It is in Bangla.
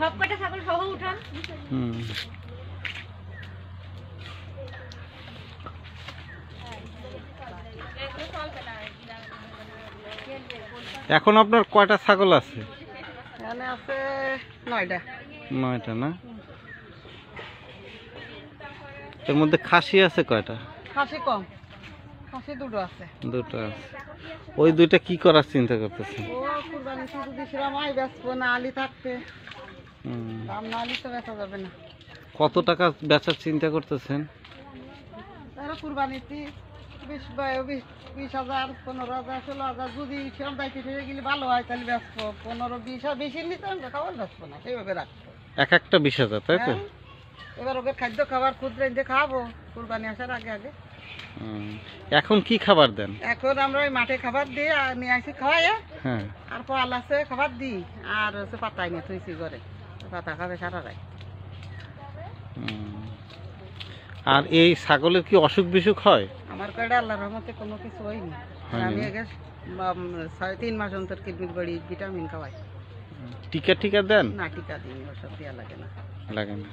সব কটা ছাগল সহ উঠান। এখন আপনার কয়টা ছাগল আছে? এখানে আছে 9টা। 9টা না? এর মধ্যে খাসি আছে কয়টা? খাসি কম, খাসি 2টো আছে। 2টা আছে। ওই 2টা কি করার চিন্তা করতেছেন? ও কুরবানি যদি সেরমাই বেচবো না, আলি থাকবে, দাম না আলি তো বেচা যাবে না। কত টাকা বেচার চিন্তা করতেছেন? তারা কুরবানিতে 20,000, 15,000, 16,000 যদি সেরকম দায়িত্ব হয়ে গেলে ভালো হয়, তাহলে বেচবো। 15-20 বেশি নিতে আমরা খাবার বেচবো না, সেইভাবে রাখবো। একটা 20,000, তাই তো? এবার ওকে খাদ্য খাবার খুচরা এনে খাওয়াবো কুরবানি আসার আগে আগে। এখন কি খাবার দেন? এখন আমরা ওই মাঠে খাবার দিই, আর নিয়ে আসি খাওয়াই, হ্যাঁ, আর পাল আছে খাবার দিই, আর হচ্ছে পাতা এনে থুইছি ঘরে, পাতা খাবে সারা রাত। আর এই ছাগলের কি অসুখ বিসুখ হয়? আমার কয়টা আল্লাহর রহমতে কোনো কিছু হয়নি। আমি আগে 3 মাস অন্তর কিডনির বড়ি ভিটামিন খাওয়াই। টিকা টিকা দেন? না, টিকা দিই, ওসব দেওয়া লাগে না। লাগে না।